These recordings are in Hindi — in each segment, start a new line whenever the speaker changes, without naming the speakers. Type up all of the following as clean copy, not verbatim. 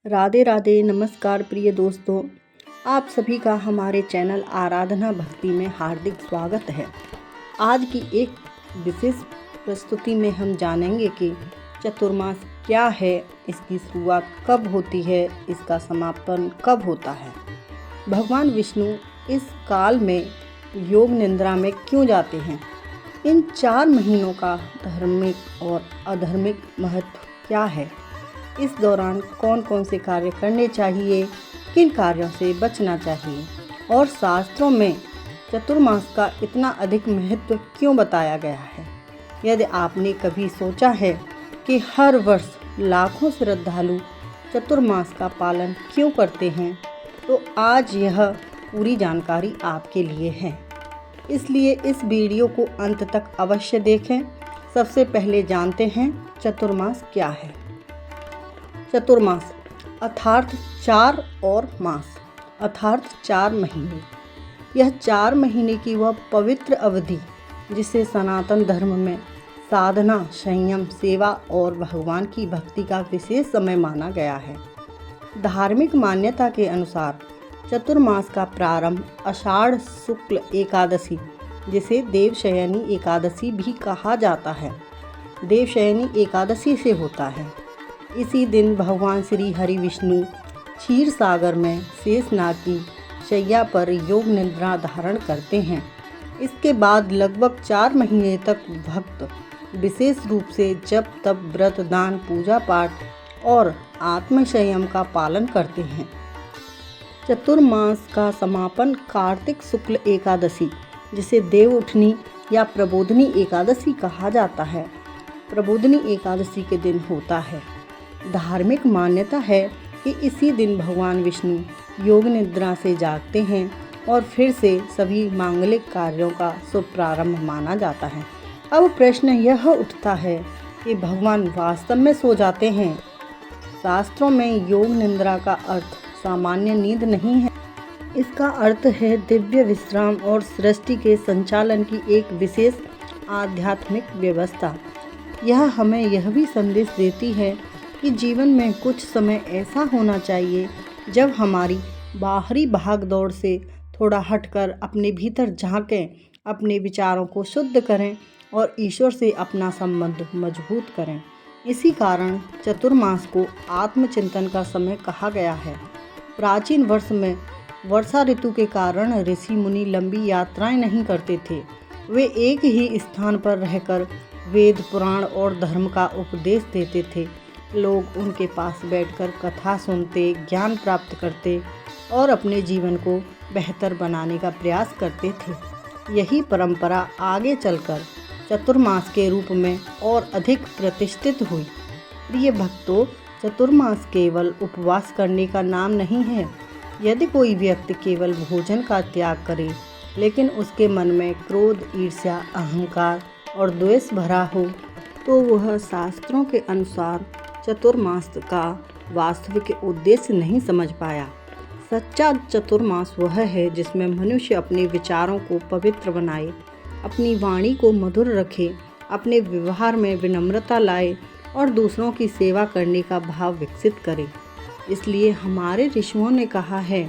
राधे राधे। नमस्कार प्रिय दोस्तों, आप सभी का हमारे चैनल आराधना भक्ति में हार्दिक स्वागत है। आज की एक विशेष प्रस्तुति में हम जानेंगे कि चतुर्मास क्या है, इसकी शुरुआत कब होती है, इसका समापन कब होता है। भगवान विष्णु इस काल में योग निद्रा में क्यों जाते हैं, इन 4 महीनों का धार्मिक और अधार्मिक महत्व क्या है, इस दौरान कौन कौन से कार्य करने चाहिए, किन कार्यों से बचना चाहिए और शास्त्रों में चतुर्मास का इतना अधिक महत्व क्यों बताया गया है। यदि आपने कभी सोचा है कि हर वर्ष लाखों श्रद्धालु चतुर्मास का पालन क्यों करते हैं, तो आज यह पूरी जानकारी आपके लिए है। इसलिए इस वीडियो को अंत तक अवश्य देखें। सबसे पहले जानते हैं चतुर्मास क्या है। चतुर्मास अर्थात 4 और मास अर्थात 4 महीने। यह 4 महीने की वह पवित्र अवधि जिसे सनातन धर्म में साधना, संयम, सेवा और भगवान की भक्ति का विशेष समय माना गया है। धार्मिक मान्यता के अनुसार चतुर्मास का प्रारंभ आषाढ़ शुक्ल एकादशी, जिसे देवशयनी एकादशी भी कहा जाता है, देवशयनी एकादशी से होता है। इसी दिन भगवान श्री हरि विष्णु क्षीर सागर में शेषनाग की शैया पर योग निद्रा धारण करते हैं। इसके बाद लगभग 4 महीने तक भक्त विशेष रूप से जप तप, व्रत, दान, पूजा पाठ और आत्मसंयम का पालन करते हैं। चतुर्मास का समापन कार्तिक शुक्ल एकादशी, जिसे देवउठनी या प्रबोधनी एकादशी कहा जाता है, प्रबोधनी एकादशी के दिन होता है। धार्मिक मान्यता है कि इसी दिन भगवान विष्णु योग निद्रा से जागते हैं और फिर से सभी मांगलिक कार्यों का शुभ प्रारंभ माना जाता है। अब प्रश्न यह उठता है कि भगवान वास्तव में सो जाते हैं। शास्त्रों में योग निद्रा का अर्थ सामान्य नींद नहीं है। इसका अर्थ है दिव्य विश्राम और सृष्टि के संचालन की एक विशेष आध्यात्मिक व्यवस्था। यह हमें यह भी संदेश देती है कि जीवन में कुछ समय ऐसा होना चाहिए जब हमारी बाहरी भागदौड़ से थोड़ा हटकर अपने भीतर झांकें, अपने विचारों को शुद्ध करें और ईश्वर से अपना संबंध मजबूत करें। इसी कारण चतुर्मास को आत्मचिंतन का समय कहा गया है। प्राचीन वर्ष में वर्षा ऋतु के कारण ऋषि मुनि लंबी यात्राएं नहीं करते थे। वे एक ही स्थान पर रहकर वेद, पुराण और धर्म का उपदेश देते थे। लोग उनके पास बैठकर कथा सुनते, ज्ञान प्राप्त करते और अपने जीवन को बेहतर बनाने का प्रयास करते थे। यही परंपरा आगे चलकर चतुर्मास के रूप में और अधिक प्रतिष्ठित हुई। प्रिय भक्तों, चतुर्मास केवल उपवास करने का नाम नहीं है। यदि कोई व्यक्ति केवल भोजन का त्याग करे लेकिन उसके मन में क्रोध, ईर्ष्या, अहंकार और द्वेष भरा हो, तो वह शास्त्रों के अनुसार चतुर्मास का वास्तविक उद्देश्य नहीं समझ पाया। सच्चा चतुर्मास वह है जिसमें मनुष्य अपने विचारों को पवित्र बनाए, अपनी वाणी को मधुर रखे, अपने व्यवहार में विनम्रता लाए और दूसरों की सेवा करने का भाव विकसित करे। इसलिए हमारे ऋषियों ने कहा है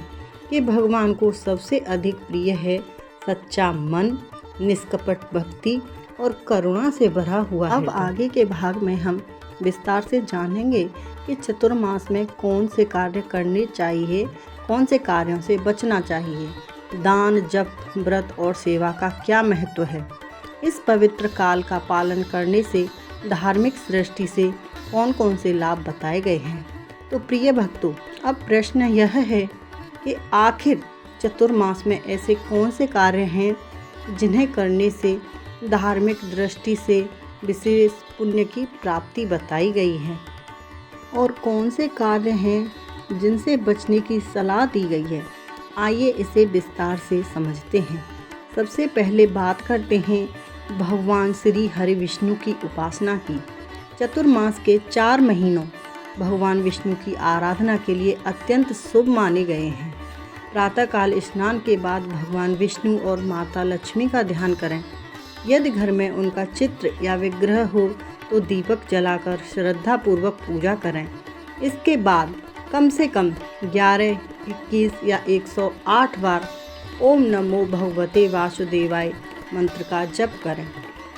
कि भगवान को सबसे अधिक प्रिय है सच्चा मन, निष्कपट भक्ति और करुणा से भरा हुआ। अब आगे के भाग में हम विस्तार से जानेंगे कि चतुर्मास में कौन से कार्य करने चाहिए, कौन से कार्यों से बचना चाहिए, दान, जप, व्रत और सेवा का क्या महत्व है। इस पवित्र काल का पालन करने से धार्मिक सृष्टि से कौन कौन से लाभ बताए गए हैं। तो प्रिय भक्तों, अब प्रश्न यह है कि आखिर चतुर्मास में ऐसे कौन से कार्य हैं जिन्हें करने से धार्मिक दृष्टि से विशेष पुण्य की प्राप्ति बताई गई है और कौन से कार्य हैं जिनसे बचने की सलाह दी गई है। आइए इसे विस्तार से समझते हैं। सबसे पहले बात करते हैं भगवान श्री हरि विष्णु की उपासना की। चतुर्मास के 4 महीनों भगवान विष्णु की आराधना के लिए अत्यंत शुभ माने गए हैं। प्रातःकाल स्नान के बाद भगवान विष्णु और माता लक्ष्मी का ध्यान करें। यदि घर में उनका चित्र या विग्रह हो तो दीपक जलाकर श्रद्धापूर्वक पूजा करें। इसके बाद कम से कम 11, 21 या 108 बार ओम नमो भगवते वासुदेवाय मंत्र का जप करें।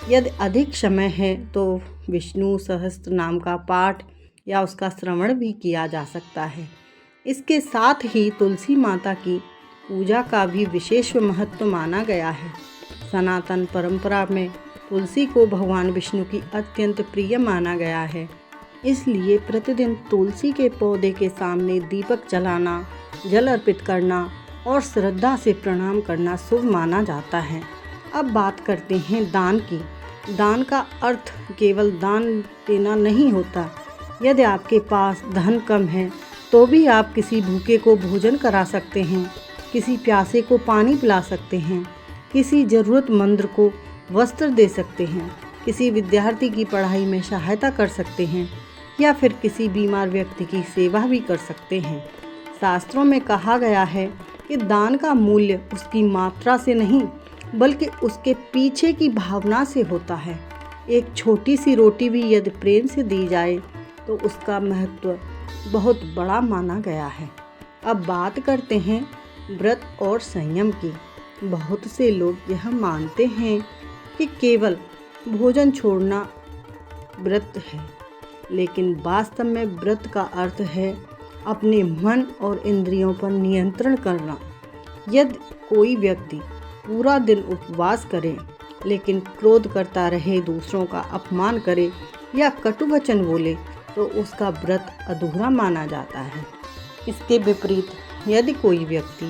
यदि अधिक समय है तो विष्णु सहस्त्र नाम का पाठ या उसका श्रवण भी किया जा सकता है। इसके साथ ही तुलसी माता की पूजा का भी विशेष महत्व माना गया है। सनातन परंपरा में तुलसी को भगवान विष्णु की अत्यंत प्रिय माना गया है। इसलिए प्रतिदिन तुलसी के पौधे के सामने दीपक जलाना, जल अर्पित करना और श्रद्धा से प्रणाम करना शुभ माना जाता है। अब बात करते हैं दान की। दान का अर्थ केवल दान देना नहीं होता। यदि आपके पास धन कम है तो भी आप किसी भूखे को भोजन करा सकते हैं, किसी प्यासे को पानी पिला सकते हैं, किसी ज़रूरतमंद को वस्त्र दे सकते हैं, किसी विद्यार्थी की पढ़ाई में सहायता कर सकते हैं या फिर किसी बीमार व्यक्ति की सेवा भी कर सकते हैं। शास्त्रों में कहा गया है कि दान का मूल्य उसकी मात्रा से नहीं बल्कि उसके पीछे की भावना से होता है। एक छोटी सी रोटी भी यदि प्रेम से दी जाए तो उसका महत्व बहुत बड़ा माना गया है। अब बात करते हैं व्रत और संयम की। बहुत से लोग यह मानते हैं कि केवल भोजन छोड़ना व्रत है, लेकिन वास्तव में व्रत का अर्थ है अपने मन और इंद्रियों पर नियंत्रण करना। यदि कोई व्यक्ति पूरा दिन उपवास करे लेकिन क्रोध करता रहे, दूसरों का अपमान करे या कटु वचन बोले तो उसका व्रत अधूरा माना जाता है। इसके विपरीत यदि कोई व्यक्ति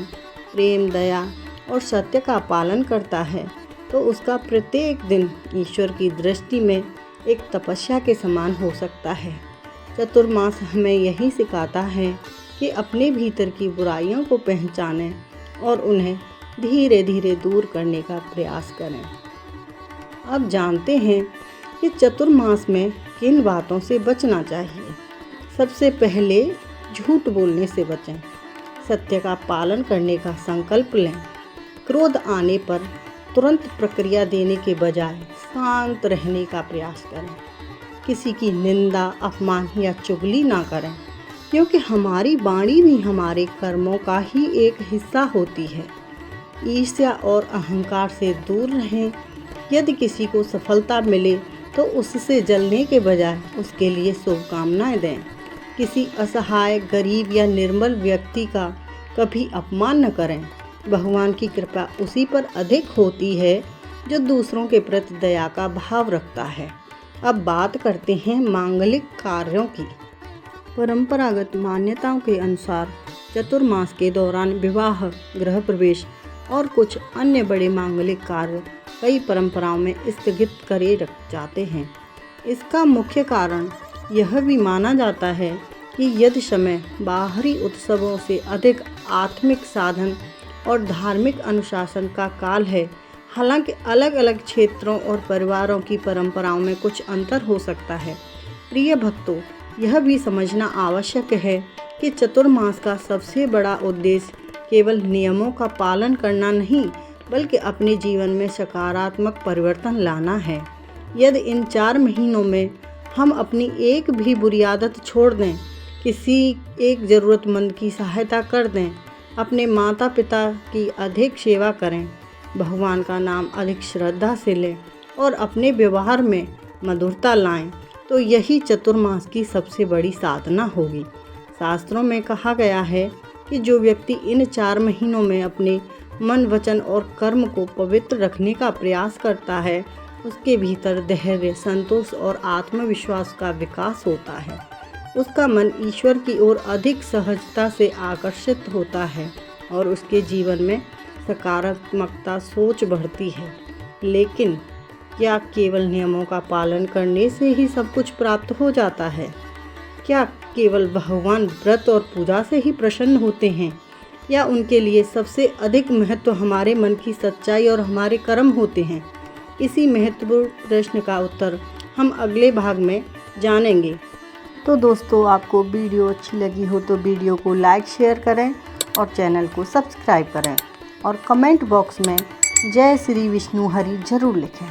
प्रेम, दया और सत्य का पालन करता है तो उसका प्रत्येक दिन ईश्वर की दृष्टि में एक तपस्या के समान हो सकता है। चतुर्मास हमें यही सिखाता है कि अपने भीतर की बुराइयों को पहचानें और उन्हें धीरे धीरे दूर करने का प्रयास करें। अब जानते हैं कि चतुर्मास में किन बातों से बचना चाहिए। सबसे पहले झूठ बोलने से बचें, सत्य का पालन करने का संकल्प लें, क्रोध आने पर तुरंत प्रक्रिया देने के बजाय शांत रहने का प्रयास करें, किसी की निंदा, अपमान या चुगली ना करें, क्योंकि हमारी वाणी भी हमारे कर्मों का ही एक हिस्सा होती है। ईर्ष्या और अहंकार से दूर रहें। यदि किसी को सफलता मिले तो उससे जलने के बजाय उसके लिए शुभकामनाएं दें। किसी असहाय, गरीब या निर्बल व्यक्ति का कभी अपमान न करें। भगवान की कृपा उसी पर अधिक होती है जो दूसरों के प्रति दया का भाव रखता है। अब बात करते हैं मांगलिक कार्यों की। परंपरागत मान्यताओं के अनुसार चतुर्मास के दौरान विवाह, गृह प्रवेश और कुछ अन्य बड़े मांगलिक कार्य कई परंपराओं में स्थगित करे रख जाते हैं। इसका मुख्य कारण यह भी माना जाता है कि यदि समय बाहरी उत्सवों से अधिक आत्मिक साधन और धार्मिक अनुशासन का काल है। हालांकि अलग अलग क्षेत्रों और परिवारों की परंपराओं में कुछ अंतर हो सकता है। प्रिय भक्तों, यह भी समझना आवश्यक है कि चतुर्मास का सबसे बड़ा उद्देश्य केवल नियमों का पालन करना नहीं बल्कि अपने जीवन में सकारात्मक परिवर्तन लाना है। यदि इन 4 महीनों में हम अपनी एक भी बुरी आदत छोड़ दें, किसी एक ज़रूरतमंद की सहायता कर दें, अपने माता पिता की अधिक सेवा करें, भगवान का नाम अधिक श्रद्धा से लें और अपने व्यवहार में मधुरता लाएं, तो यही चतुर्मास की सबसे बड़ी साधना होगी। शास्त्रों में कहा गया है कि जो व्यक्ति इन 4 महीनों में अपने मन, वचन और कर्म को पवित्र रखने का प्रयास करता है, उसके भीतर धैर्य, संतोष और आत्मविश्वास का विकास होता है। उसका मन ईश्वर की ओर अधिक सहजता से आकर्षित होता है और उसके जीवन में सकारात्मकता सोच बढ़ती है। लेकिन क्या केवल नियमों का पालन करने से ही सब कुछ प्राप्त हो जाता है? क्या केवल भगवान व्रत और पूजा से ही प्रसन्न होते हैं, या उनके लिए सबसे अधिक महत्व हमारे मन की सच्चाई और हमारे कर्म होते हैं? इसी महत्वपूर्ण प्रश्न का उत्तर हम अगले भाग में जानेंगे। तो दोस्तों, आपको वीडियो अच्छी लगी हो तो वीडियो को लाइक, शेयर करें और चैनल को सब्सक्राइब करें और कमेंट बॉक्स में जय श्री विष्णु हरि जरूर लिखें।